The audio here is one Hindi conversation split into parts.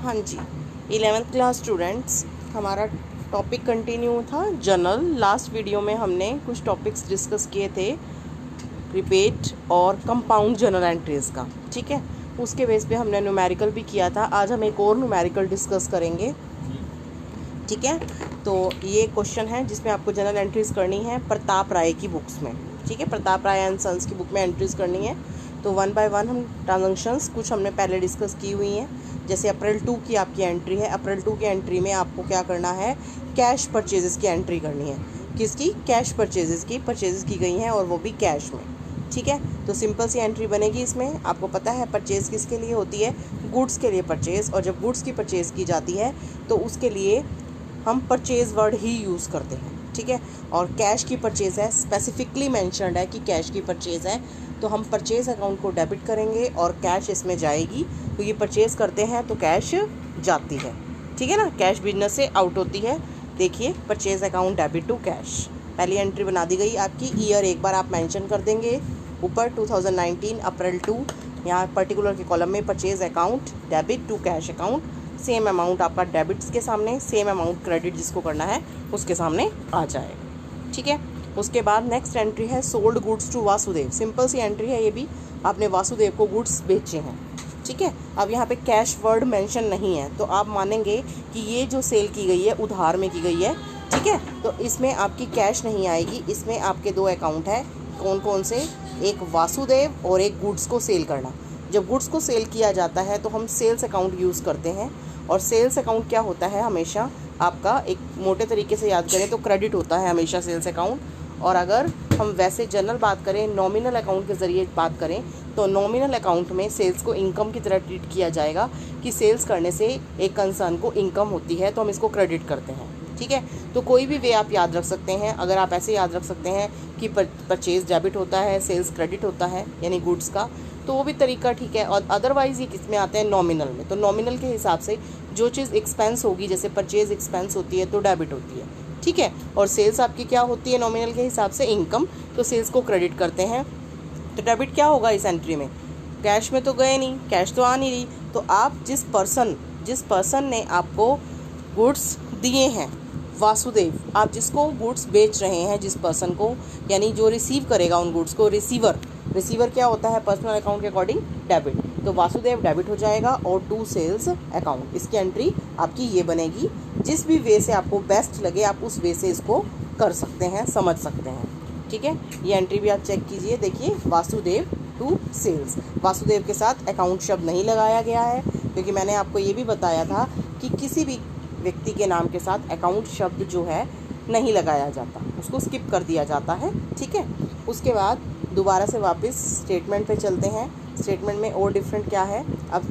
हाँ जी, 11th क्लास स्टूडेंट्स, हमारा टॉपिक कंटिन्यू था जर्नल। लास्ट वीडियो में हमने कुछ टॉपिक्स डिस्कस किए थे रिपीट और कंपाउंड जर्नल एंट्रीज़ का, ठीक है। उसके बेस पे हमने न्यूमेरिकल भी किया था। आज हम एक और न्यूमेरिकल डिस्कस करेंगे, ठीक है। तो ये क्वेश्चन है जिसमें आपको जर्नल एंट्रीज़ करनी है प्रताप राय की बुक्स में, ठीक है। प्रताप राय एंड सन्स की बुक में एंट्रीज़ करनी है। तो वन बाय वन हम ट्रांजैक्शंस कुछ हमने पहले डिस्कस की हुई हैं। जैसे अप्रैल 2 की आपकी एंट्री है। अप्रैल 2 की एंट्री में आपको क्या करना है, कैश परचेजेस की एंट्री करनी है। किसकी? कैश परचेजेस की। परचेजेस की गई हैं और वो भी कैश में, ठीक है। तो सिंपल सी एंट्री बनेगी इसमें। आपको पता है परचेज किसके लिए होती है? गुड्स के लिए परचेज। और जब गुड्स की परचेज की जाती है तो उसके लिए हम परचेज वर्ड ही यूज़ करते हैं, ठीक है। और कैश की परचेज है, स्पेसिफिकली मेंशन्ड है कि कैश की परचेज है, तो हम परचेज अकाउंट को डेबिट करेंगे और कैश इसमें जाएगी। तो ये परचेज करते हैं तो कैश जाती है, ठीक है ना। कैश बिजनेस से आउट होती है। देखिए, purchase account debit to cash, पहली एंट्री बना दी गई आपकी। ईयर एक बार आप मेंशन कर देंगे ऊपर 2019 अप्रैल 2, यहाँ पर्टिकुलर के कॉलम में purchase account debit to cash account. Same amount आपका डेबिट्स के सामने, सेम अमाउंट क्रेडिट जिसको करना है उसके सामने आ जाएगा, ठीक है। उसके बाद नेक्स्ट एंट्री है sold goods to Vasudev. Simple सी एंट्री है ये भी। आपने वासुदेव को गुड्स बेचे हैं, ठीक है। अब यहाँ पे कैश वर्ड मेंशन नहीं है तो आप मानेंगे कि ये जो सेल की गई है उधार में की गई है, ठीक है। तो इसमें आपकी कैश नहीं आएगी। इसमें आपके दो अकाउंट है। कौन कौन से? एक वासुदेव और एक गुड्स को सेल करना। जब गुड्स को सेल किया जाता है तो हम सेल्स अकाउंट यूज़ करते हैं। और सेल्स अकाउंट क्या होता है? हमेशा आपका एक मोटे तरीके से याद करें तो क्रेडिट होता है हमेशा सेल्स अकाउंट। और अगर हम वैसे जनरल बात करें, नॉमिनल अकाउंट के ज़रिए बात करें तो नॉमिनल अकाउंट में सेल्स को इनकम की तरह ट्रीट किया जाएगा कि सेल्स करने से एक कंसर्न को इनकम होती है तो हम इसको क्रेडिट करते हैं, ठीक है। तो कोई भी वे आप याद रख सकते हैं। अगर आप ऐसे याद रख सकते हैं कि परचेज डेबिट होता है, सेल्स क्रेडिट होता है यानी गुड्स का, तो वो भी तरीका ठीक है। और अदरवाइज़ ये किस में आते हैं? नॉमिनल में। तो नॉमिनल के हिसाब से जो चीज़ एक्सपेंस होगी, जैसे परचेज एक्सपेंस होती है तो डेबिट होती है, ठीक है। और सेल्स आपकी क्या होती है नॉमिनल के हिसाब से? इनकम। तो सेल्स को क्रेडिट करते हैं। तो डेबिट क्या होगा इस एंट्री में? कैश में तो गए नहीं, कैश तो आ नहीं रही। तो आप जिस पर्सन ने आपको गुड्स दिए हैं, वासुदेव, आप जिसको गुड्स बेच रहे हैं, जिस पर्सन को, यानी जो रिसीव करेगा उन गुड्स को, रिसीवर क्या होता है पर्सनल अकाउंट के अकॉर्डिंग? डेबिट। तो वासुदेव डेबिट हो जाएगा और टू सेल्स अकाउंट। इसकी एंट्री आपकी ये बनेगी। जिस भी वे से आपको बेस्ट लगे आप उस वे से इसको कर सकते हैं, समझ सकते हैं, ठीक है। ये एंट्री भी आप चेक कीजिए। देखिए, वासुदेव टू सेल्स। वासुदेव के साथ अकाउंट शब्द नहीं लगाया गया है क्योंकि मैंने आपको ये भी बताया था कि किसी भी व्यक्ति के नाम के साथ अकाउंट शब्द जो है नहीं लगाया जाता, उसको स्किप कर दिया जाता है, ठीक है। उसके बाद दोबारा से वापस स्टेटमेंट पे चलते हैं। स्टेटमेंट में और डिफरेंट क्या है? अब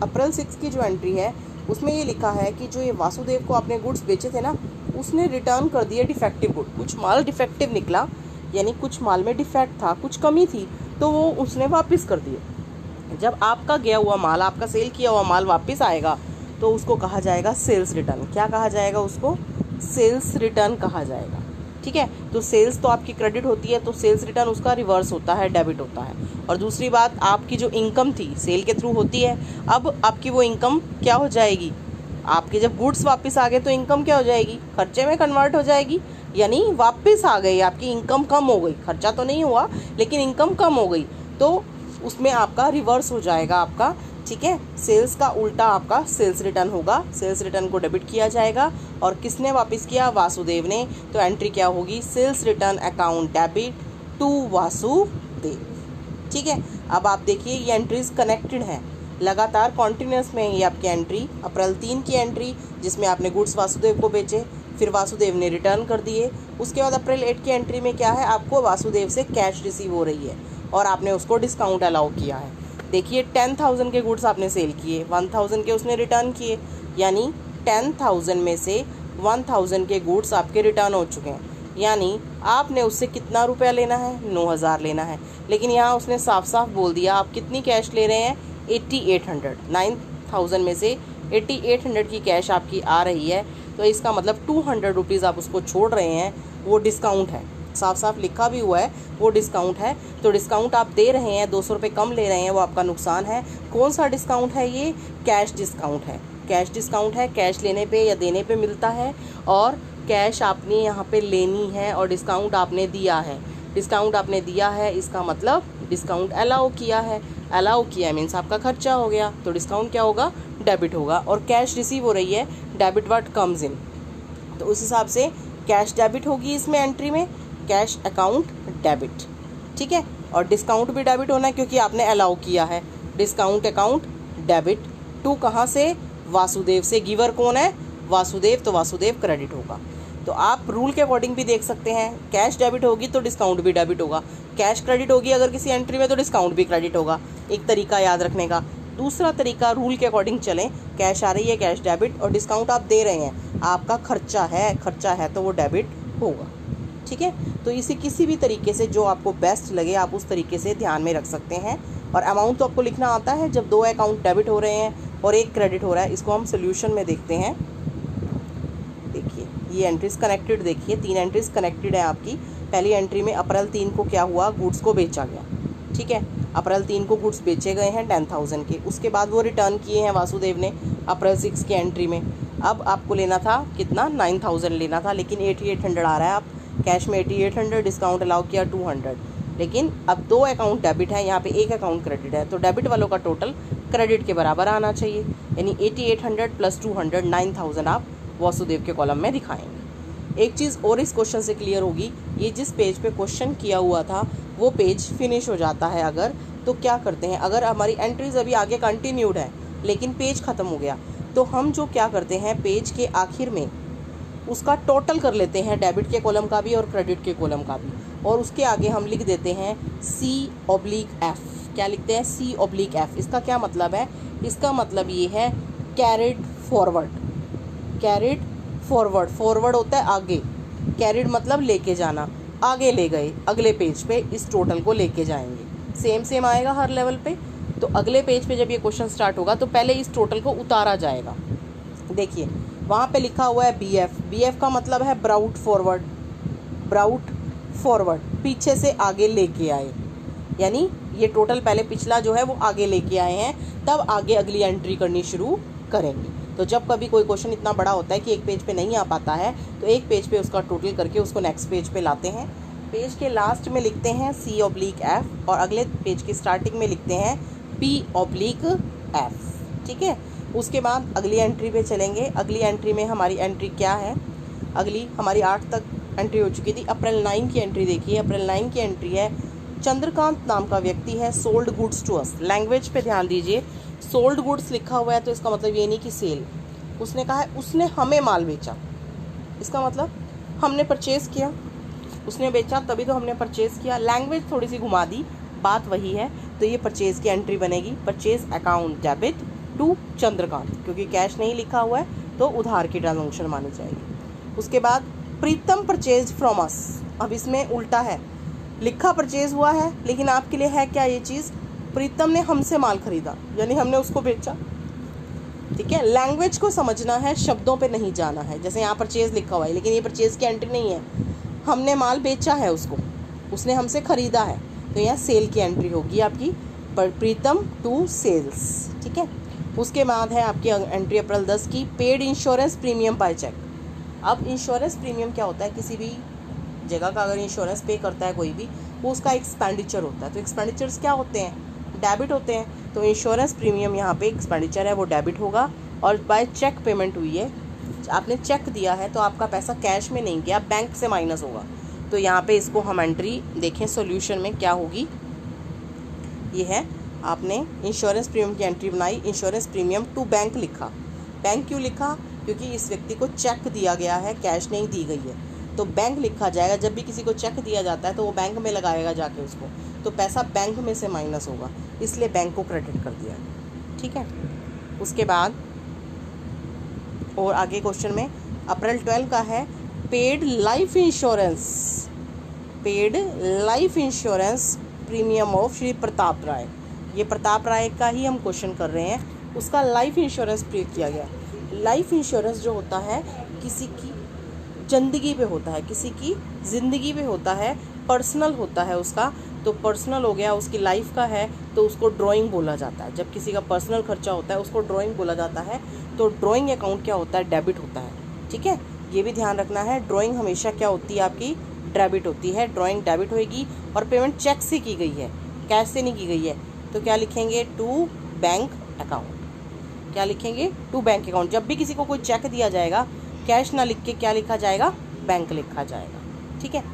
अप्रैल 6 की जो एंट्री है उसमें ये लिखा है कि जो ये वासुदेव को आपने गुड्स बेचे थे ना, उसने रिटर्न कर दिया डिफेक्टिव गुड। कुछ माल डिफेक्टिव निकला, यानी कुछ माल में डिफेक्ट था, कुछ कमी थी, तो वो उसने वापस कर दिए। जब आपका गया हुआ माल, आपका सेल किया हुआ माल वापस आएगा तो उसको कहा जाएगा सेल्स रिटर्न। क्या कहा जाएगा उसको? सेल्स रिटर्न कहा जाएगा, ठीक है। तो सेल्स तो आपकी क्रेडिट होती है तो सेल्स रिटर्न उसका रिवर्स होता है, डेबिट होता है। और दूसरी बात, आपकी जो इनकम थी सेल के थ्रू होती है, अब आपकी वो इनकम क्या हो जाएगी? आपके जब गुड्स वापस आ गए तो इनकम क्या हो जाएगी? खर्चे में कन्वर्ट हो जाएगी, यानी वापस आ गई आपकी इनकम, कम हो गई। खर्चा तो नहीं हुआ लेकिन इनकम कम हो गई, तो उसमें आपका रिवर्स हो जाएगा आपका, ठीक है। सेल्स का उल्टा आपका सेल्स रिटर्न होगा। सेल्स रिटर्न को डेबिट किया जाएगा। और किसने वापस किया? वासुदेव ने। तो एंट्री क्या होगी? Sales return account debit to Vasudev, ठीक है। अब आप देखिए ये एंट्रीज कनेक्टेड हैं, लगातार कॉन्टिन्यूस में ये आपकी एंट्री। अप्रैल 3 की एंट्री जिसमें आपने गुड्स वासुदेव को बेचे, फिर वासुदेव ने रिटर्न कर दिए। उसके बाद अप्रैल 8 की एंट्री में क्या है? आपको वासुदेव से कैश रिसीव हो रही है और आपने उसको डिस्काउंट अलाउ किया है। देखिए, 10,000 के गुड्स आपने सेल किए, 1,000 के उसने रिटर्न किए, यानी 10,000 में से 1,000 के गुड्स आपके रिटर्न हो चुके हैं। यानी आपने उससे कितना रुपया लेना है? 9,000 लेना है। लेकिन यहाँ उसने साफ साफ बोल दिया आप कितनी कैश ले रहे हैं? 8800। 9,000 में से 8800 की कैश आपकी आ रही है, तो इसका मतलब 200 रुपीज़ आप उसको छोड़ रहे हैं, वो डिस्काउंट है। साफ साफ लिखा भी हुआ है वो डिस्काउंट है। तो डिस्काउंट आप दे रहे हैं, 200 रुपये कम ले रहे हैं, वो आपका नुकसान है। कौन सा डिस्काउंट है ये? कैश डिस्काउंट है। कैश डिस्काउंट है, कैश लेने पे या देने पे मिलता है, और कैश आपने यहाँ पे लेनी है और डिस्काउंट आपने दिया है। डिस्काउंट आपने दिया है इसका मतलब डिस्काउंट अलाउ किया है, अलाउ किया मीन्स आपका खर्चा हो गया, तो डिस्काउंट क्या होगा, डेबिट होगा। और कैश रिसीव हो रही है, डेबिट व्हाट कम्स इन, तो उस हिसाब से कैश डेबिट होगी इसमें एंट्री में, कैश अकाउंट डेबिट, ठीक है। और डिस्काउंट भी डेबिट होना है क्योंकि आपने अलाउ किया है, डिस्काउंट अकाउंट डेबिट टू कहाँ से, वासुदेव से। गिवर कौन है, वासुदेव, तो वासुदेव क्रेडिट होगा। तो आप रूल के अकॉर्डिंग भी देख सकते हैं, कैश डेबिट होगी तो डिस्काउंट भी डेबिट होगा, कैश क्रेडिट होगी अगर किसी एंट्री में तो डिस्काउंट भी क्रेडिट होगा। एक तरीका याद रखने का। दूसरा तरीका, रूल के अकॉर्डिंग चलें, कैश आ रही है कैश डेबिट, और डिस्काउंट आप दे रहे हैं, आपका खर्चा है तो वो डेबिट होगा, ठीक है। तो इसे किसी भी तरीके से जो आपको बेस्ट लगे आप उस तरीके से ध्यान में रख सकते हैं। और अमाउंट तो आपको लिखना आता है, जब 2 अकाउंट डेबिट हो रहे हैं और 1 क्रेडिट हो रहा है। इसको हम सोल्यूशन में देखते हैं। देखिए ये एंट्रीज कनेक्टेड, देखिए 3 एंट्रीज कनेक्टेड है आपकी। पहली एंट्री में अप्रैल 3 को क्या हुआ, गुड्स को बेचा गया, ठीक है। अप्रैल 3 को गुड्स बेचे गए हैं 10,000 के, उसके बाद वो रिटर्न किए हैं वासुदेव ने अप्रैल 6 की एंट्री में। अब आपको लेना था कितना, 9,000 लेना था, लेकिन 8800 आ रहा है। आप कैश में 8800, डिस्काउंट अलाउ किया 200, लेकिन अब 2 अकाउंट डेबिट है, यहाँ पे 1 अकाउंट क्रेडिट है, तो डेबिट वालों का टोटल क्रेडिट के बराबर आना चाहिए, यानी 8800 + 200 9000 आप वासुदेव के कॉलम में दिखाएंगे। एक चीज़ और इस क्वेश्चन से क्लियर होगी, ये जिस पेज पे क्वेश्चन किया हुआ था वो पेज फिनिश हो जाता है अगर, तो क्या करते हैं, अगर हमारी एंट्रीज अभी आगे कंटिन्यूड है लेकिन पेज ख़त्म हो गया, तो हम जो क्या करते हैं, पेज के आखिर में उसका टोटल कर लेते हैं, डेबिट के कॉलम का भी और क्रेडिट के कॉलम का भी, और उसके आगे हम लिख देते हैं C/F। क्या लिखते हैं, C/F। इसका क्या मतलब है, इसका मतलब ये है carried forward. Carried forward, forward होता है आगे, कैरिड मतलब लेके जाना, आगे ले गए, अगले पेज पे इस टोटल को लेके जाएंगे। सेम आएगा हर लेवल पे। तो अगले पेज पे जब ये क्वेश्चन स्टार्ट होगा तो पहले इस टोटल को उतारा जाएगा। देखिए वहाँ पे लिखा हुआ है BF का मतलब है ब्राउट फॉरवर्ड, ब्राउट फॉरवर्ड, पीछे से आगे लेके आए, यानी ये टोटल पहले पिछला जो है वो आगे लेके आए हैं, तब आगे अगली एंट्री करनी शुरू करेंगे। तो जब कभी कोई क्वेश्चन इतना बड़ा होता है कि एक पेज पे नहीं आ पाता है, तो एक पेज पे उसका टोटल करके उसको नेक्स्ट पेज पे लाते हैं। पेज के लास्ट में लिखते हैं C/F और अगले पेज की स्टार्टिंग में लिखते हैं P/F, ठीक है। उसके बाद अगली एंट्री पे चलेंगे। अगली एंट्री में हमारी एंट्री क्या है, अगली हमारी 8 तक एंट्री हो चुकी थी। अप्रैल 9 की एंट्री देखिए, अप्रैल 9 की एंट्री है, चंद्रकांत नाम का व्यक्ति है, sold goods to us. Language पे ध्यान दीजिए, सोल्ड गुड्स लिखा हुआ है तो इसका मतलब ये नहीं कि सेल, उसने कहा है उसने हमें माल बेचा, इसका मतलब हमने परचेज़ किया, उसने बेचा तभी तो हमने परचेज़ किया। लैंग्वेज थोड़ी सी घुमा दी, बात वही है। तो ये परचेज़ की एंट्री बनेगी, purchase account debit to Chandrakant, क्योंकि कैश नहीं लिखा हुआ है तो उधार की ट्रांजैक्शन मानी जाएगी। उसके बाद प्रीतम परचेज फ्रॉम अस, अब इसमें उल्टा है, लिखा परचेज हुआ है लेकिन आपके लिए है क्या ये चीज़, प्रीतम ने हमसे माल खरीदा यानी हमने उसको बेचा, ठीक है। लैंग्वेज को समझना है, शब्दों पे नहीं जाना है। जैसे यहाँ परचेज लिखा हुआ है लेकिन ये परचेज की एंट्री नहीं है, हमने माल बेचा है उसको, उसने हमसे ख़रीदा है, तो यहाँ सेल की एंट्री होगी आपकी, प्रीतम टू सेल्स, ठीक है। उसके बाद है आपकी एंट्री अप्रैल 10 की, paid insurance premium by cheque. अब इंश्योरेंस प्रीमियम क्या होता है, किसी भी जगह का अगर इंश्योरेंस पे करता है कोई भी, वो उसका एक्सपेंडिचर होता है। तो एक्सपेंडिचर्स क्या होते हैं, डेबिट होते हैं। तो इंश्योरेंस प्रीमियम यहाँ पे एक्सपेंडिचर है वो डेबिट होगा, और बाय चेक पेमेंट हुई है, आपने चेक दिया है तो आपका पैसा कैश में नहीं गया, बैंक से माइनस होगा। तो यहाँ पे इसको हम एंट्री देखें सॉल्यूशन में क्या होगी, ये है आपने इंश्योरेंस प्रीमियम की एंट्री बनाई, इंश्योरेंस प्रीमियम टू बैंक लिखा। बैंक क्यों लिखा, क्योंकि इस व्यक्ति को चेक दिया गया है, कैश नहीं दी गई है, तो बैंक लिखा जाएगा। जब भी किसी को चेक दिया जाता है तो वो बैंक में लगाएगा जाके उसको, तो पैसा बैंक में से माइनस होगा, इसलिए बैंक को क्रेडिट कर दिया, ठीक है। उसके बाद और आगे क्वेश्चन में अप्रैल 12 का है, paid life insurance, paid life insurance premium of Shri Pratap Rai. ये प्रताप राय का ही हम क्वेश्चन कर रहे हैं, उसका लाइफ इंश्योरेंस पे किया गया। लाइफ इंश्योरेंस जो होता है किसी की ज़िंदगी पे होता है, किसी की ज़िंदगी पे होता है, पर्सनल होता है उसका, तो तो पर्सनल हो गया, उसकी लाइफ का है तो उसको ड्राइंग बोला जाता है। जब किसी का पर्सनल खर्चा होता है उसको ड्राइंग बोला जाता है। तो ड्राइंग अकाउंट क्या होता है, डेबिट होता है। ठीक है, ये भी ध्यान रखना है, ड्राइंग हमेशा क्या होती है आपकी, डेबिट होती है। ड्राइंग डेबिट होएगी और पेमेंट चेक से की गई है, कैश से नहीं की गई है। तो क्या लिखेंगे, टू बैंक अकाउंट। क्या लिखेंगे, टू बैंक अकाउंट। जब भी किसी को कोई चेक दिया जाएगा, कैश ना लिख के क्या लिखा जाएगा, बैंक लिखा जाएगा। ठीक है,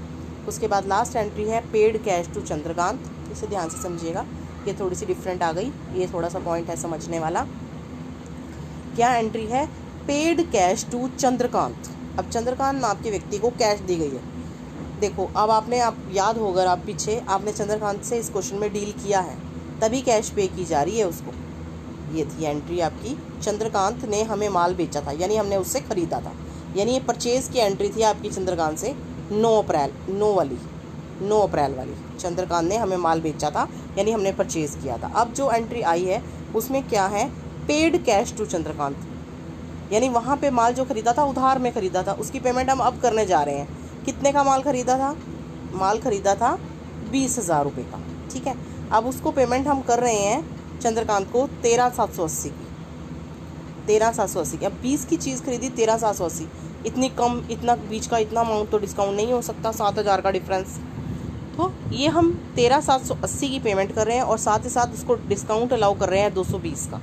उसके बाद लास्ट एंट्री है पेड कैश टू चंद्रकांत। इसे ध्यान से समझिएगा, ये थोड़ी सी डिफरेंट आ गई, ये थोड़ा सा पॉइंट है समझने वाला। क्या एंट्री है, पेड कैश टू चंद्रकांत। अब चंद्रकांत नाम के व्यक्ति को कैश दी गई है। देखो अब आप याद होगा, आप पीछे आपने चंद्रकांत से इस क्वेश्चन में डील किया है, तभी कैश पे की जा रही है उसको। ये थी एंट्री आपकी, चंद्रकांत ने हमें माल बेचा था, यानी हमने उससे खरीदा था, यानी ये परचेज की एंट्री थी आपकी चंद्रकांत से। 9 अप्रैल वाली चंद्रकांत ने हमें माल बेचा था, यानी हमने परचेज किया था। अब जो एंट्री आई है उसमें क्या है, पेड कैश टू चंद्रकांत, यानी वहाँ पे माल जो खरीदा था उधार में खरीदा था, उसकी पेमेंट हम अब करने जा रहे हैं। कितने का माल खरीदा था, माल खरीदा था 20,000 रुपये का। ठीक है, अब उसको पेमेंट हम कर रहे हैं चंद्रकांत को 13,780 की, 13,780 की। अब 20 की चीज़ खरीदी 13,780, इतनी कम, इतना बीच का इतना अमाउंट तो डिस्काउंट नहीं हो सकता, 7,000 का डिफरेंस। तो ये हम 13,780 की पेमेंट कर रहे हैं और साथ ही साथ उसको डिस्काउंट अलाउ कर रहे हैं 220 का।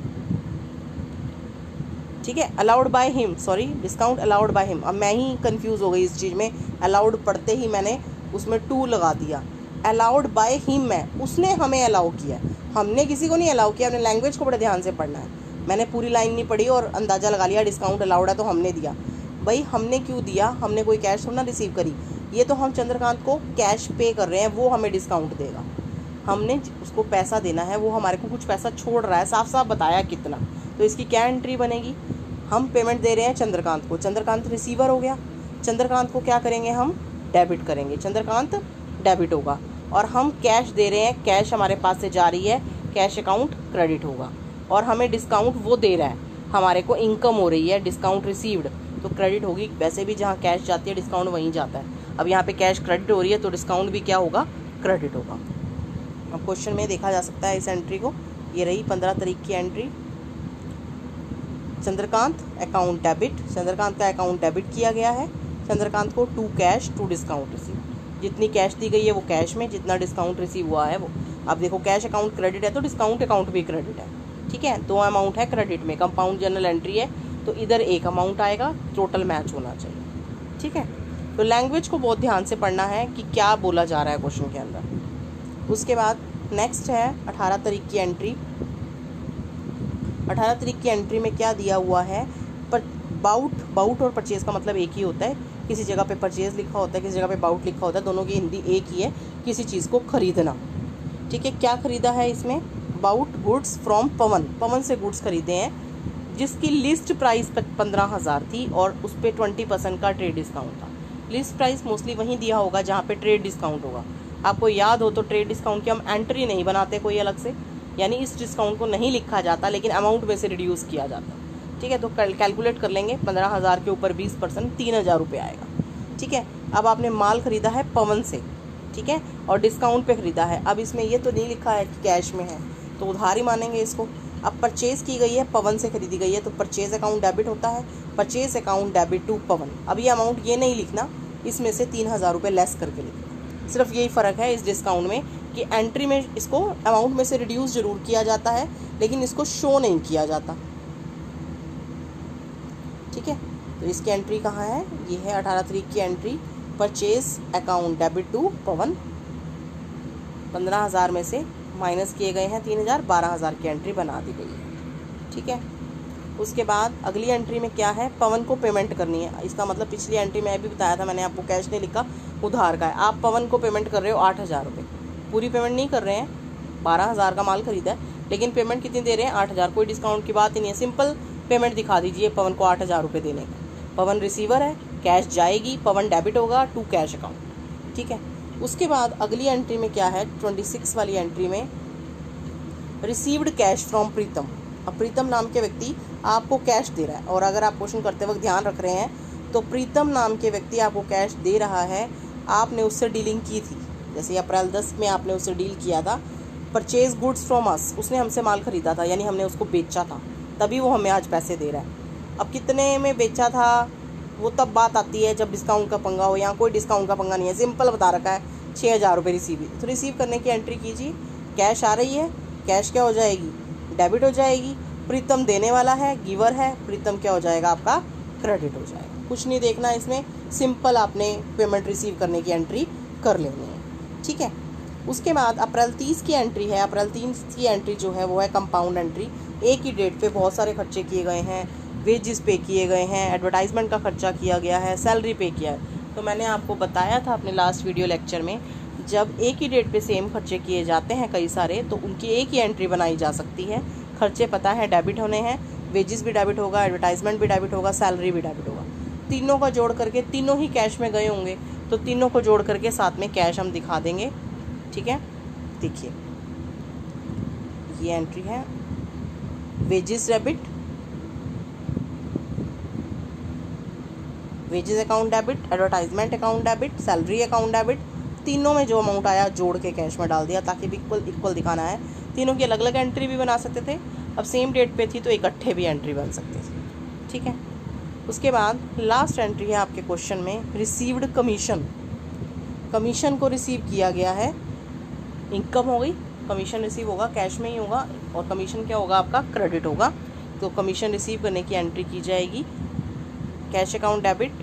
ठीक है, allowed by him, sorry discount allowed by him. अब मैं ही कंफ्यूज हो गई इस चीज़ में, अलाउड पढ़ते ही मैंने उसमें टू लगा दिया। अलाउड बाय हिम है, उसने हमें अलाउ किया, हमने किसी को नहीं अलाउ किया। हमने लैंग्वेज को बड़े ध्यान से पढ़ना है, मैंने पूरी लाइन नहीं पढ़ी और अंदाज़ा लगा लिया डिस्काउंट अलाउड है तो हमने दिया। भाई हमने क्यों दिया, हमने कोई कैश थोड़ा ना रिसीव करी, ये तो हम चंद्रकांत को कैश पे कर रहे हैं, वो हमें डिस्काउंट देगा। हमने उसको पैसा देना है, वो हमारे को कुछ पैसा छोड़ रहा है, साफ साफ बताया कितना। तो इसकी क्या एंट्री बनेगी, हम पेमेंट दे रहे हैं चंद्रकांत को, चंद्रकांत रिसीवर हो गया, चंद्रकांत को क्या करेंगे हम, डेबिट करेंगे, चंद्रकांत डेबिट होगा। और हम कैश दे रहे हैं, कैश हमारे पास से जा रही है, कैश अकाउंट क्रेडिट होगा। और हमें डिस्काउंट वो दे रहा है, हमारे को इनकम हो रही है, डिस्काउंट रिसीव्ड, तो क्रेडिट होगी। वैसे भी जहाँ कैश जाती है डिस्काउंट वहीं जाता है। अब यहाँ पे कैश क्रेडिट हो रही है तो डिस्काउंट भी क्या होगा, क्रेडिट होगा। अब क्वेश्चन में देखा जा सकता है इस एंट्री को, ये रही 15 तारीख की entry. Chandrakant account debit, Chandrakant का अकाउंट डेबिट किया गया है, चंद्रकांत को to cash to discount receive. जितनी कैश दी गई है वो कैश में, जितना डिस्काउंट रिसीव हुआ है वो। अब देखो कैश अकाउंट क्रेडिट है तो डिस्काउंट अकाउंट भी क्रेडिट है। ठीक है, दो अमाउंट है क्रेडिट में, कंपाउंड जर्नल एंट्री है तो इधर एक अमाउंट आएगा, टोटल मैच होना चाहिए। ठीक है, तो लैंग्वेज को बहुत ध्यान से पढ़ना है कि क्या बोला जा रहा है क्वेश्चन के अंदर। उसके बाद नेक्स्ट है 18 तारीख की एंट्री। 18 तारीख की एंट्री में क्या दिया हुआ है, पर बाउट और परचेज़ का मतलब एक ही होता है। किसी जगह पे परचेज़ लिखा होता है, किसी जगह पे बाउट लिखा होता है, दोनों की हिंदी एक ही है, किसी चीज़ को खरीदना। ठीक है, क्या खरीदा है इसमें, बाउट गुड्स फ्रॉम पवन, पवन से गुड्स खरीदे हैं जिसकी लिस्ट प्राइस 15,000 थी और उस पर 20% का ट्रेड डिस्काउंट था। लिस्ट प्राइस मोस्टली वहीं दिया होगा जहाँ पे ट्रेड डिस्काउंट होगा। आपको याद हो तो ट्रेड डिस्काउंट की हम एंट्री नहीं बनाते कोई अलग से, यानी इस डिस्काउंट को नहीं लिखा जाता लेकिन अमाउंट में से रिड्यूस किया जाता। ठीक है, तो कैलकुलेट कर लेंगे, 15,000 के ऊपर 20% 3,000 रुपये आएगा। ठीक है, अब आपने माल खरीदा है पवन से, ठीक है, और डिस्काउंट पे खरीदा है। अब इसमें ये तो नहीं लिखा है कि कैश में है, तो उधार ही मानेंगे इसको। अब परचेज़ की गई है, पवन से खरीदी गई है, तो परचेज़ अकाउंट डेबिट होता है, परचेज़ अकाउंट डेबिट टू पवन। अब ये अमाउंट ये नहीं लिखना, इसमें से 3,000 रुपये लेस करके लिखना। सिर्फ यही फ़र्क है इस डिस्काउंट में कि एंट्री में इसको अमाउंट में से रिड्यूस जरूर किया जाता है लेकिन इसको शो नहीं किया जाता। ठीक है, तो इसकी एंट्री कहाँ है, ये है 18 तारीख की entry, purchase account debit to Pawan. 15,000 में से माइनस किए गए हैं 3,000, 12,000 की एंट्री बना दी गई है। ठीक है, उसके बाद अगली एंट्री में क्या है, पवन को पेमेंट करनी है। इसका मतलब पिछली एंट्री में भी बताया था मैंने आपको, कैश नहीं लिखा, उधार का है। आप पवन को पेमेंट कर रहे हो 8,000 रुपये, पूरी पेमेंट नहीं कर रहे हैं, 12,000 का माल खरीदा है लेकिन पेमेंट कितनी दे रहे हैं, 8,000। कोई डिस्काउंट की बात ही नहीं है, सिंपल पेमेंट दिखा दीजिए पवन को 8,000 रुपये देने का। पवन रिसीवर है, कैश जाएगी, पवन डेबिट होगा टू कैश अकाउंट। ठीक है, उसके बाद अगली एंट्री में क्या है, 26 वाली एंट्री में रिसीव्ड कैश फ्रॉम प्रीतम। अब प्रीतम नाम के व्यक्ति आपको कैश दे रहा है, और अगर आप क्वेश्चन करते वक्त ध्यान रख रहे हैं तो प्रीतम नाम के व्यक्ति आपको कैश दे रहा है, आपने उससे डीलिंग की थी, जैसे अप्रैल 10 में आपने उससे डील किया था, परचेज गुड्स फ्रॉम अस, उसने हमसे माल ख़रीदा था, यानी हमने उसको बेचा था, तभी वो हमें आज पैसे दे रहा है। अब कितने में बेचा था वो तब बात आती है जब डिस्काउंट का पंगा हो। यहाँ कोई डिस्काउंट का पंगा नहीं है, सिंपल बता रखा है 6,000 रुपये रिसीव। तो रिसीव करने की एंट्री कीजिए, कैश आ रही है, कैश क्या हो जाएगी, डेबिट हो जाएगी। प्रीतम देने वाला है, गिवर है, प्रीतम क्या हो जाएगा आपका, क्रेडिट हो जाएगा। कुछ नहीं देखना है इसमें, सिंपल आपने पेमेंट रिसीव करने की एंट्री कर लेनी है, ठीक है। उसके बाद अप्रैल 30 की एंट्री है। अप्रैल 30 की एंट्री जो है वो है कंपाउंड एंट्री। एक ही डेट पे बहुत सारे खर्चे किए गए हैं, वेजेस पे किए गए हैं, एडवर्टाइजमेंट का खर्चा किया गया है, सैलरी पे किया है। तो मैंने आपको बताया था अपने लास्ट वीडियो लेक्चर में, जब एक ही डेट पे सेम खर्चे किए जाते हैं कई सारे, तो उनकी एक ही एंट्री बनाई जा सकती है। खर्चे पता है डेबिट होने हैं, वेजेस भी डेबिट होगा, एडवर्टाइजमेंट भी डेबिट होगा, सैलरी भी डेबिट होगा। तीनों का जोड़ करके, तीनों ही कैश में गए होंगे, तो तीनों को जोड़ करके साथ में कैश हम दिखा देंगे, ठीक है। देखिए ये एंट्री है, wages debit, wages account debit, advertisement account debit, salary account debit. तीनों में जो अमाउंट आया जोड़ के कैश में डाल दिया, ताकि इक्वल दिखाना है। तीनों की अलग अलग एंट्री भी बना सकते थे, अब सेम डेट पे थी तो इकट्ठे भी एंट्री बन सकते थे, ठीक है। उसके बाद लास्ट एंट्री है आपके क्वेश्चन में, रिसीव्ड कमीशन। कमीशन को रिसीव किया गया है, इनकम हो गई, कमीशन रिसीव होगा, कैश में ही होगा, और कमीशन क्या होगा आपका, क्रेडिट होगा। तो कमीशन रिसीव करने की एंट्री की जाएगी, cash account debit,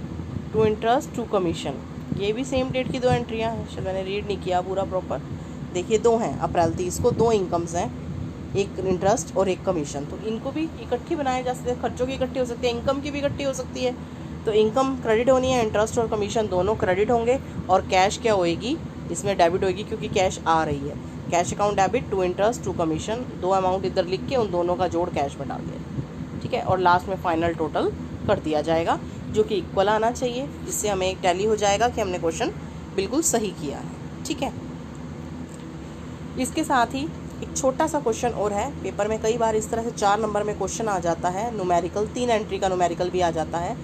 to interest to commission. ये भी सेम डेट की दो एंट्रियां हैं, शायद मैंने रीड नहीं किया पूरा प्रॉपर। देखिए दो हैं, अप्रैल 30 को दो इनकम्स हैं, एक इंटरेस्ट और एक कमीशन। तो इनको भी इकट्ठी बनाए जा सकते हैं, खर्चों की इकट्ठी हो सकती है, इनकम की भी इकट्ठी हो सकती है। तो इनकम क्रेडिट होनी है, इंटरेस्ट और कमीशन दोनों क्रेडिट होंगे, और कैश क्या होएगी इसमें, डेबिट होएगी, क्योंकि कैश आ रही है। Cash account debit, to interest to commission, दो अमाउंट इधर लिख के उन दोनों का जोड़ कैश में डाल दिया, ठीक है। और लास्ट में फाइनल टोटल कर दिया जाएगा, जो कि इक्वल आना चाहिए, जिससे हमें एक टैली हो जाएगा कि हमने क्वेश्चन बिल्कुल सही किया है, ठीक है। इसके साथ ही एक छोटा सा क्वेश्चन और है, पेपर में कई बार इस तरह से 4 नंबर में क्वेश्चन आ जाता है, न्यूमेरिकल, 3 एंट्री का न्यूमेरिकल भी आ जाता है।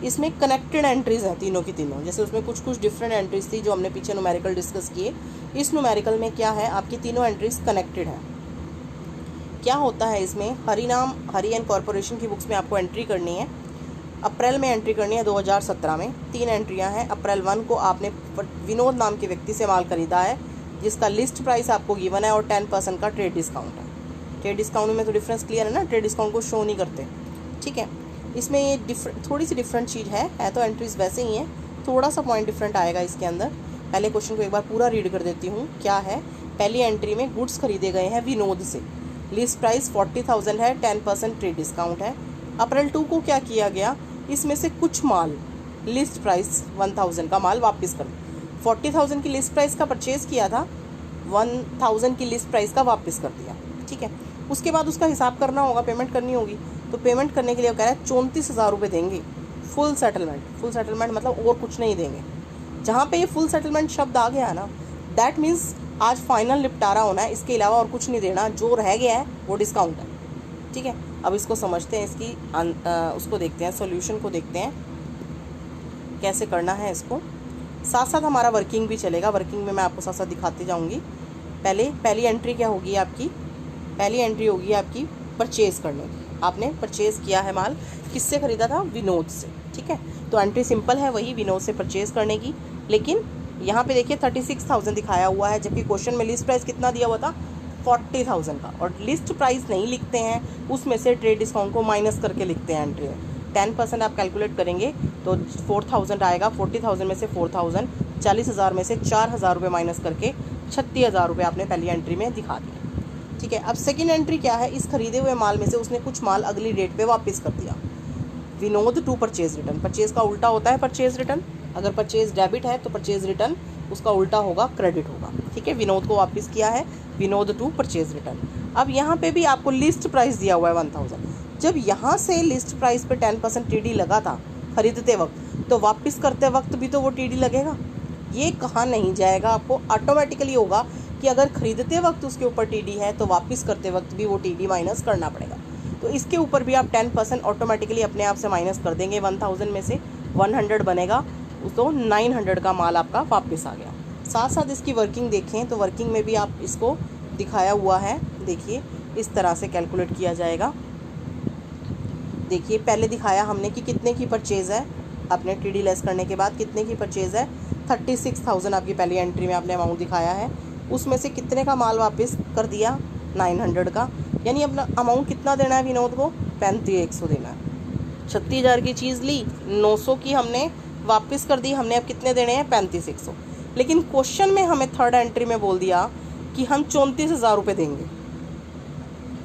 इसमें कनेक्टेड एंट्रीज हैं तीनों की तीनों, जैसे उसमें कुछ डिफरेंट एंट्रीज थी जो हमने पीछे न्यूमेरिकल डिस्कस किए। इस न्यूमेरिकल में क्या है, आपकी तीनों एंट्रीज कनेक्टेड हैं। क्या होता है इसमें, हरी एंड कॉरपोरेशन की बुक्स में आपको एंट्री करनी है, अप्रैल में एंट्री करनी है 2017 में। 3 एंट्रियां हैं। अप्रैल 1 को आपने विनोद नाम के व्यक्ति से माल खरीदा है, जिसका लिस्ट प्राइस आपको गिवन है, और 10% का ट्रेड डिस्काउंट है। ट्रेड डिस्काउंट में तो डिफरेंस क्लियर है ना, ट्रेड डिस्काउंट को शो नहीं करते, ठीक है। इसमें ये थोड़ी सी डिफरेंट चीज़ है तो एंट्रीज वैसे ही हैं, थोड़ा सा पॉइंट डिफरेंट आएगा इसके अंदर। पहले क्वेश्चन को एक बार पूरा रीड कर देती हूँ। क्या है, पहली एंट्री में गुड्स खरीदे गए हैं विनोद से, लिस्ट प्राइस 40,000 है, 10% ट्रेड डिस्काउंट है। अप्रैल 2 को क्या किया गया, इसमें से कुछ माल, लिस्ट प्राइस 1,000 का माल वापस कर, 40,000 की लिस्ट प्राइस का परचेज किया था, 1,000 की लिस्ट प्राइस का वापस कर दिया, ठीक है। उसके बाद उसका हिसाब करना होगा, पेमेंट करनी होगी। तो पेमेंट करने के लिए कह रहा है 34,000 रुपये देंगे, फुल सेटलमेंट मतलब और कुछ नहीं देंगे। जहाँ पे ये फुल सेटलमेंट शब्द आ गया ना, दैट मीन्स आज फाइनल निपटारा होना है, इसके अलावा और कुछ नहीं देना, जो रह गया है वो डिस्काउंट है, ठीक है। अब इसको समझते हैं, इसकी उसको देखते हैं, सॉल्यूशन को देखते हैं कैसे करना है इसको। साथ साथ हमारा वर्किंग भी चलेगा, वर्किंग में मैं आपको साथ साथ दिखाती जाऊंगी। पहली एंट्री क्या होगी आपकी, पहली एंट्री होगी आपकी परचेज़ करने की। आपने परचेज़ किया है माल, किससे ख़रीदा था, विनोद से, ठीक है। तो एंट्री सिंपल है, वही विनोद से परचेज़ करने की। लेकिन यहाँ पे देखिए 36,000 दिखाया हुआ है, जबकि क्वेश्चन में लिस्ट प्राइस कितना दिया हुआ था, 40,000 का। और लिस्ट प्राइस नहीं लिखते हैं, उसमें से ट्रेड डिस्काउंट को माइनस करके लिखते हैं एंट्री में। 10% आप कैलकुलेट करेंगे तो 4,000 आएगा, 40,000 में से 4,000, 40,000 में से 4,000 रुपये माइनस करके 36,000 रुपये आपने पहली एंट्री में दिखा दिया, ठीक है। अब सेकंड एंट्री क्या है, इस खरीदे हुए माल में से उसने कुछ माल अगली डेट पे वापस कर दिया। Vinod to purchase return, purchase का उल्टा होता है परचेज रिटर्न। अगर परचेज डेबिट है तो परचेज रिटर्न उसका उल्टा होगा, क्रेडिट होगा, ठीक है। विनोद को वापस किया है, विनोद टू परचेज रिटर्न। अब यहाँ पे भी आपको लिस्ट प्राइस दिया हुआ है 1,000। जब यहाँ से लिस्ट प्राइस पे 10% टीडी लगा था खरीदते वक्त, तो वापस करते वक्त भी तो वो टीडी लगेगा। ये कहा नहीं जाएगा, आपको ऑटोमेटिकली होगा कि अगर खरीदते वक्त उसके ऊपर टीडी है तो वापस करते वक्त भी वो टीडी माइनस करना पड़ेगा। तो इसके ऊपर भी आप 10% ऑटोमेटिकली अपने आप से माइनस कर देंगे। 1,000 में से 100 बनेगा, तो 900 का माल आपका वापस आ गया, साथ साथ इसकी वर्किंग देखें तो वर्किंग में भी आप इसको दिखाया हुआ है। देखिए इस तरह से कैलकुलेट किया जाएगा। देखिए पहले दिखाया हमने कि कितने की परचेज़ है, आपने टीडी लेस करने के बाद कितने की परचेज़ है, 36,000 आपकी पहली एंट्री में आपने अमाउंट दिखाया है। उसमें से कितने का माल वापस कर दिया, 900 का, यानी अपना अमाउंट कितना देना है विनोद को, 35,100 देना है। 36,000 की चीज़ ली, 900 की हमने वापस कर दी, हमने अब कितने देने हैं, 35,100। लेकिन क्वेश्चन में हमें थर्ड एंट्री में बोल दिया कि हम 34,000 रुपये देंगे।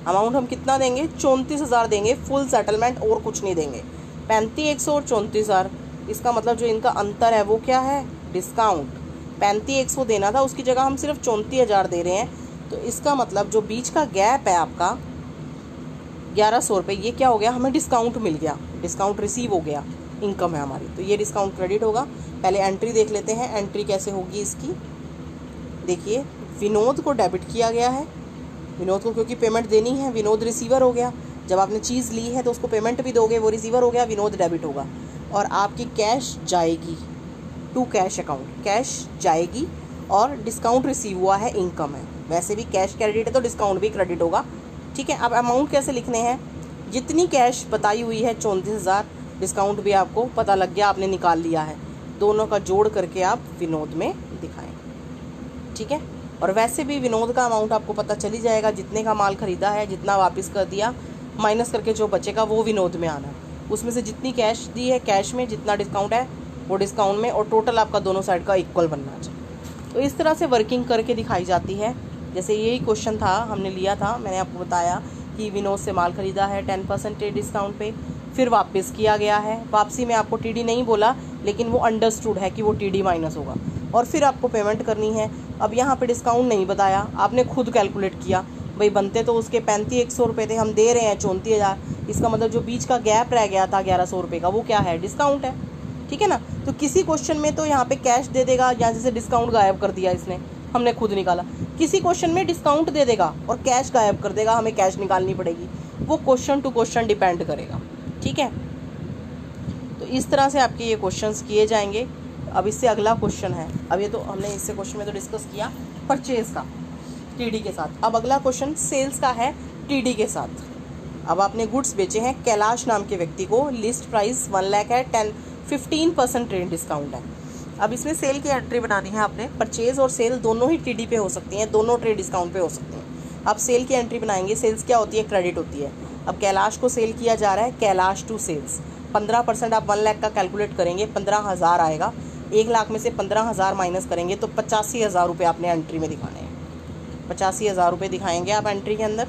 अमाउंट हम कितना देंगे, 34,000 देंगे, फुल सेटलमेंट और कुछ नहीं देंगे। 35,100 और 34,000, इसका मतलब जो इनका अंतर है वो क्या है, डिस्काउंट। 35,100 देना था, उसकी जगह हम सिर्फ 34,000 दे रहे हैं। तो इसका मतलब जो बीच का गैप है आपका 1,100 रुपये, ये क्या हो गया, हमें डिस्काउंट मिल गया, डिस्काउंट रिसीव हो गया, इनकम है हमारी, तो ये डिस्काउंट क्रेडिट होगा। पहले एंट्री देख लेते हैं, एंट्री कैसे होगी इसकी। देखिए विनोद को डेबिट किया गया है, विनोद को क्योंकि पेमेंट देनी है, विनोद रिसीवर हो गया। जब आपने चीज़ ली है तो उसको पेमेंट भी दोगे, वो रिसीवर हो गया, विनोद डेबिट होगा। और आपकी कैश जाएगी टू कैश अकाउंट, कैश जाएगी और डिस्काउंट रिसीव हुआ है, इनकम है। वैसे भी कैश क्रेडिट है तो डिस्काउंट भी क्रेडिट होगा, ठीक है। अब अमाउंट कैसे लिखने हैं, जितनी कैश बताई हुई है 34,000, डिस्काउंट भी आपको पता लग गया, आपने निकाल लिया है, दोनों का जोड़ करके आप विनोद में दिखाएं, ठीक है। और वैसे भी विनोद का अमाउंट आपको पता चली जाएगा, जितने का माल खरीदा है, जितना वापस कर दिया, माइनस करके जो बचेगा वो विनोद में आना है। उसमें से जितनी कैश दी है कैश में, जितना डिस्काउंट है वो डिस्काउंट में, और टोटल आपका दोनों साइड का इक्वल बनना चाहिए। तो इस तरह से वर्किंग करके दिखाई जाती है। जैसे यही क्वेश्चन था, हमने लिया था, मैंने आपको बताया कि विनोद से माल खरीदा है 10% डिस्काउंट पे, फिर वापस किया गया है। वापसी में आपको टीडी नहीं बोला, लेकिन वो अंडरस्टूड है कि वो टीडी माइनस होगा, और फिर आपको पेमेंट करनी है। अब यहाँ पे डिस्काउंट नहीं बताया, आपने खुद कैलकुलेट किया, भाई बनते तो उसके 35,100 रुपये थे, हम दे रहे हैं 34,000, इसका मतलब जो बीच का गैप रह गया था 1,100 रुपये का, वो क्या है, डिस्काउंट है, ठीक है ना। तो किसी क्वेश्चन में तो यहाँ पे कैश दे देगा, यहाँ जैसे डिस्काउंट गायब कर दिया इसने, हमने खुद निकाला। किसी क्वेश्चन में डिस्काउंट दे देगा और कैश गायब कर देगा, हमें कैश निकालनी पड़ेगी, वो क्वेश्चन टू क्वेश्चन डिपेंड करेगा, ठीक है। तो इस तरह से आपके ये क्वेश्चंस किए जाएंगे। अब इससे अगला क्वेश्चन है, अब ये तो हमने इससे क्वेश्चन में तो डिस्कस किया परचेज का टीडी के साथ। अब अगला क्वेश्चन सेल्स का है टीडी के साथ। अब आपने गुड्स बेचे हैं कैलाश नाम के व्यक्ति को, लिस्ट प्राइस 1 लाख है, 15% ट्रेड डिस्काउंट है। अब इसमें सेल की एंट्री बनानी है आपने। परचेज और सेल दोनों ही टीडी पे हो सकती हैं, दोनों ट्रेड डिस्काउंट पे हो सकती हैं। अब सेल की एंट्री बनाएंगे। सेल्स क्या होती है, क्रेडिट होती है। अब कैलाश को सेल किया जा रहा है, कैलाश टू सेल्स, 15% आप 1 लाख का कैलकुलेट करेंगे, 15,000 आएगा। 1 लाख में से 15,000 माइनस करेंगे तो 85,000 रुपये आपने एंट्री में दिखाने हैं। 85,000 रुपये दिखाएंगे आप एंट्री के अंदर।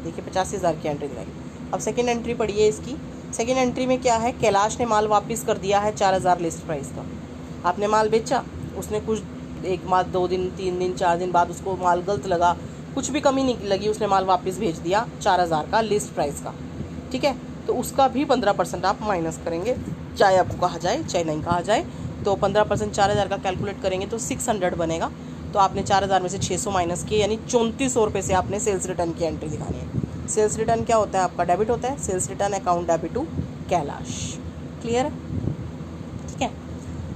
देखिए 85,000 की एंट्री दिखाएंगे। अब सेकंड एंट्री पढ़िए इसकी। सेकंड एंट्री में क्या है, कैलाश ने माल वापस कर दिया है 4,000 लिस्ट प्राइस का। आपने माल बेचा, उसने कुछ 1 माह 2 दिन 3 दिन 4 दिन बाद उसको माल गलत लगा, कुछ भी कमी नहीं लगी, उसने माल वापस भेज दिया 4,000 का लिस्ट प्राइस का, ठीक है। तो उसका भी 15% आप माइनस करेंगे, चाहे आपको कहा जाए चाहे नहीं कहा जाए। तो 15% 4,000 का कैलकुलेट करेंगे तो 600 बनेगा। तो आपने 4,000 में से 600 माइनस किए, यानी 3400 रुपये से आपने सेल्स रिटर्न की एंट्री दिखानी है। सेल्स रिटर्न क्या होता है, आपका डेबिट होता है। Sales return account debit to Kailash. Clear है, ठीक है।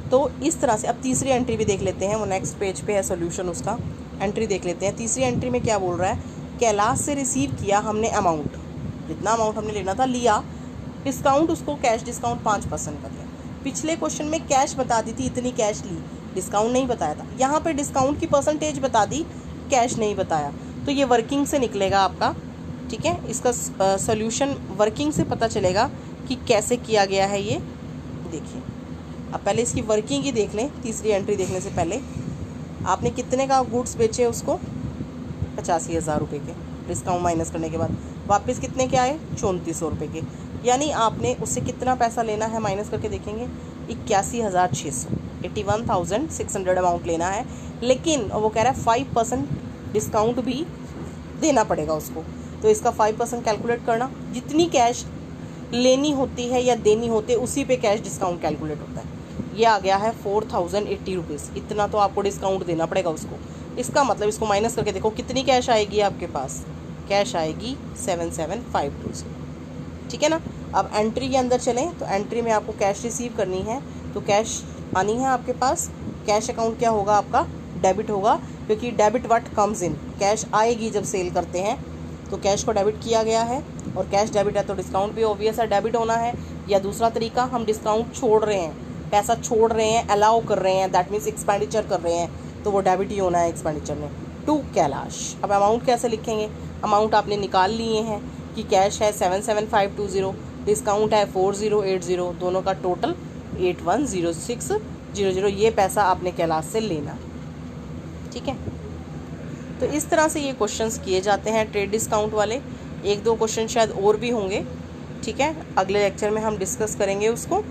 तो इस तरह से अब तीसरी एंट्री भी देख लेते हैं, वो नेक्स्ट पेज पे है सोल्यूशन उसका। एंट्री देख लेते हैं। तीसरी एंट्री में क्या बोल रहा है, कैलाश से रिसीव किया हमने अमाउंट, जितना अमाउंट हमने लेना था लिया, डिस्काउंट उसको कैश डिस्काउंट 5% का दिया। पिछले क्वेश्चन में कैश बता दी थी, इतनी कैश ली, डिस्काउंट नहीं बताया था। यहाँ पे डिस्काउंट की परसेंटेज बता दी, कैश नहीं बताया। तो ये वर्किंग से निकलेगा आपका, ठीक है। इसका सोल्यूशन वर्किंग से पता चलेगा कि कैसे किया गया है ये। देखिए अब पहले इसकी वर्किंग ही देख लें। तीसरी एंट्री देखने से पहले आपने कितने का गुड्स बेचे उसको, 85,000 रुपये के, डिस्काउंट माइनस करने के बाद वापस कितने के आए, 3400 रुपये के। यानी आपने उससे कितना पैसा लेना है, माइनस करके देखेंगे 81,600, 81,600 अमाउंट लेना है। लेकिन वो कह रहा है 5% डिस्काउंट भी देना पड़ेगा उसको। तो इसका 5% कैलकुलेट करना, जितनी कैश लेनी होती है या देनी होती है उसी पे कैश डिस्काउंट कैलकुलेट होता है। ये आ गया है 4,080 रुपीज़, इतना तो आपको डिस्काउंट देना पड़ेगा उसको। इसका मतलब इसको माइनस करके देखो कितनी कैश आएगी आपके पास, कैश आएगी 77,520, ठीक है ना। अब एंट्री के अंदर चलें तो एंट्री में आपको कैश रिसीव करनी है, तो कैश आनी है आपके पास। कैश अकाउंट क्या होगा आपका, डेबिट होगा, क्योंकि debit what comes in, cash आएगी जब सेल करते हैं तो कैश को डेबिट किया गया है, और कैश डेबिट है तो डिस्काउंट भी ऑब्वियस है डेबिट होना है। या दूसरा तरीका, हम डिस्काउंट छोड़ रहे हैं, पैसा छोड़ रहे हैं, अलाउ कर रहे हैं, दैट मीन्स एक्सपेंडिचर कर रहे हैं, तो वो डेबिट ही होना है एक्सपेंडिचर में। टू कैलाश। अब अमाउंट कैसे लिखेंगे, अमाउंट आपने निकाल लिए हैं कि कैश है 77520, डिस्काउंट है 4080, दोनों का टोटल 810600, ये पैसा आपने कैलाश से लेना। ठीक है, तो इस तरह से ये क्वेश्चंस किए जाते हैं ट्रेड डिस्काउंट वाले। एक दो क्वेश्चन शायद और भी होंगे, ठीक है, अगले लेक्चर में हम डिस्कस करेंगे उसको।